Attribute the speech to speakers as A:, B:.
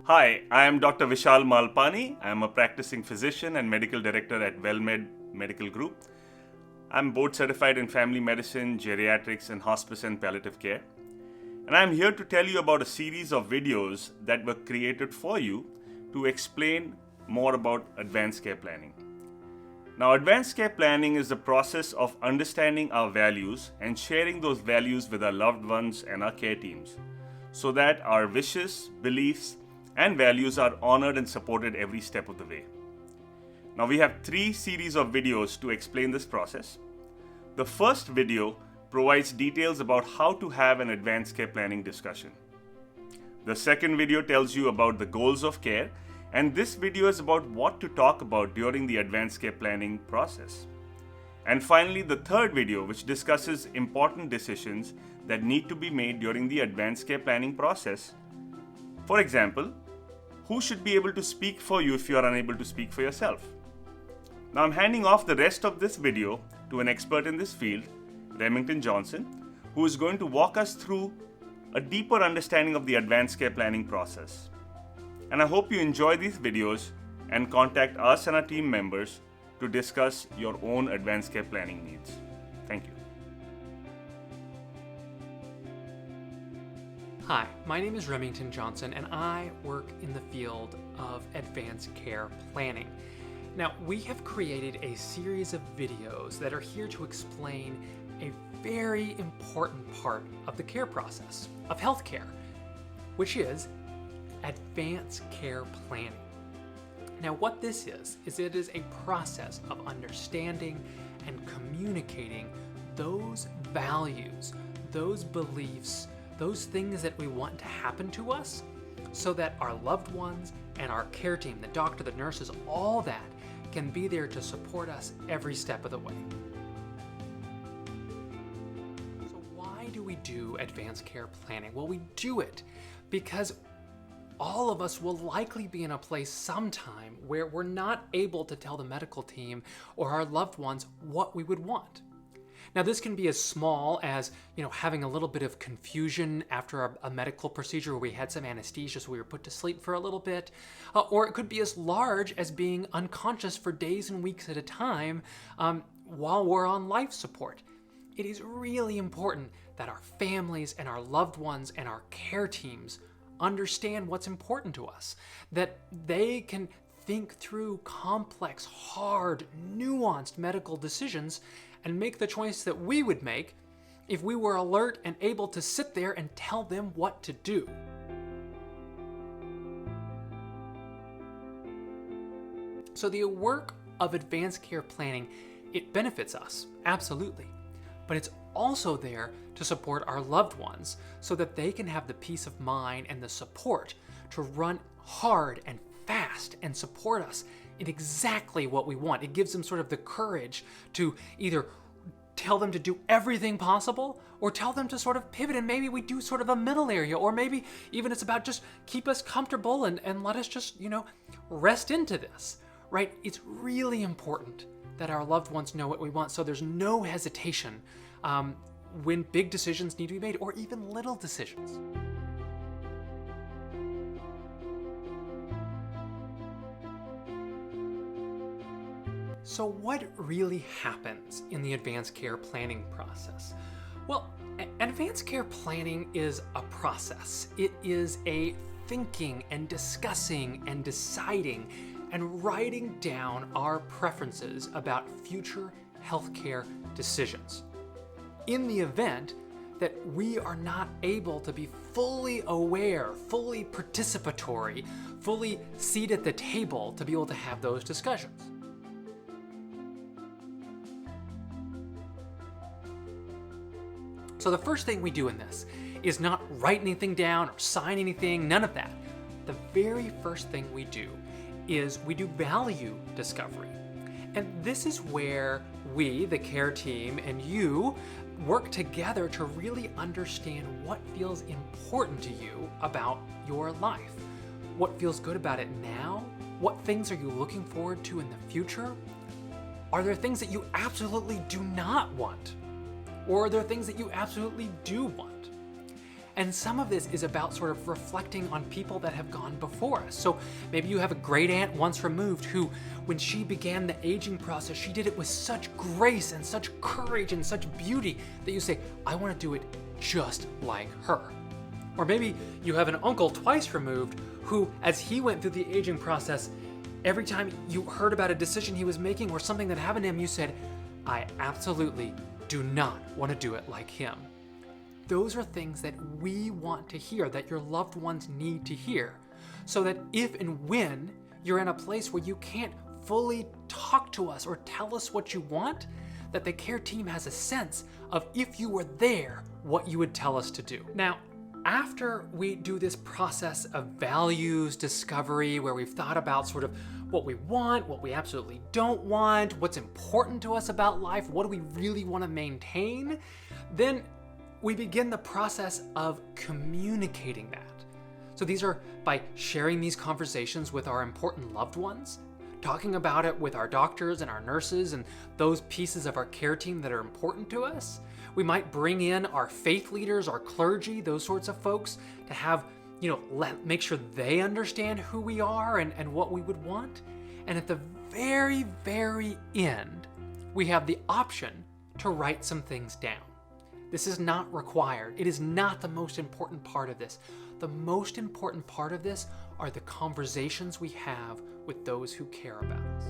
A: Hi, I am Dr. Vishal Malpani. I am a practicing physician and medical director at WellMed Medical Group. I'm board certified in family medicine, geriatrics, and hospice and palliative care. And I'm here to tell you about a series of videos that were created for you to explain more about advanced care planning. Now, advanced care planning is the process of understanding our values and sharing those values with our loved ones and our care teams so that our wishes, beliefs, and values are honored and supported every step of the way. Now, we have 3 series of videos to explain this process. The first video provides details about how to have an advanced care planning discussion. The second video tells you about the goals of care, and this video is about what to talk about during the advanced care planning process. And finally, the third video, which discusses important decisions that need to be made during the advanced care planning process. For example, who should be able to speak for you if you are unable to speak for yourself? Now I'm handing off the rest of this video to an expert in this field, Remington Johnson, who is going to walk us through a deeper understanding of the advanced care planning process. And I hope you enjoy these videos and contact us and our team members to discuss your own advanced care planning needs. Thank you.
B: Hi, my name is Remington Johnson, and I work in the field of advanced care planning. Now, we have created a series of videos that are here to explain a very important part of the care process of healthcare, which is advanced care planning. Now, what this is it is a process of understanding and communicating those values, those beliefs, those things that we want to happen to us so that our loved ones and our care team, the doctor, the nurses, all that can be there to support us every step of the way. So why do we do advanced care planning? Well, we do it because all of us will likely be in a place sometime where we're not able to tell the medical team or our loved ones what we would want. Now, this can be as small as, having a little bit of confusion after a medical procedure where we had some anesthesia, so we were put to sleep for a little bit, or it could be as large as being unconscious for days and weeks at a time while we're on life support. It is really important that our families and our loved ones and our care teams understand what's important to us, that they can think through complex, hard, nuanced medical decisions and make the choice that we would make if we were alert and able to sit there and tell them what to do. So the work of advanced care planning, it benefits us, absolutely, but it's also there to support our loved ones so that they can have the peace of mind and the support to run hard and fast and support us in exactly what we want. It gives them sort of the courage to either tell them to do everything possible or tell them to sort of pivot, and maybe we do sort of a middle area, or maybe even it's about just keep us comfortable and let us just, rest into this, right? It's really important that our loved ones know what we want so there's no hesitation when big decisions need to be made, or even little decisions. So what really happens in the advanced care planning process? Well, advanced care planning is a process. It is a thinking and discussing and deciding and writing down our preferences about future healthcare decisions. In the event that we are not able to be fully aware, fully participatory, fully seated at the table to be able to have those discussions. So the first thing we do in this is not write anything down or sign anything, none of that. The very first thing we do is we do value discovery. And this is where we, the care team, and you work together to really understand what feels important to you about your life. What feels good about it now? What things are you looking forward to in the future? Are there things that you absolutely do not want? Or are there things that you absolutely do want? And some of this is about sort of reflecting on people that have gone before us. So maybe you have a great aunt once removed who, when she began the aging process, she did it with such grace and such courage and such beauty that you say, I want to do it just like her. Or maybe you have an uncle twice removed who, as he went through the aging process, every time you heard about a decision he was making or something that happened to him, you said, I absolutely do not want to do it like him. Those are things that we want to hear, that your loved ones need to hear, so that if and when you're in a place where you can't fully talk to us or tell us what you want, that the care team has a sense of, if you were there, what you would tell us to do. Now, after we do this process of values discovery, where we've thought about sort of what we want, what we absolutely don't want, what's important to us about life, what do we really want to maintain, then we begin the process of communicating that. So these are by sharing these conversations with our important loved ones, talking about it with our doctors and our nurses and those pieces of our care team that are important to us. We might bring in our faith leaders, our clergy, those sorts of folks to have, make sure they understand who we are and what we would want. And at the very, very end, we have the option to write some things down. This is not required. It is not the most important part of this. The most important part of this are the conversations we have with those who care about us.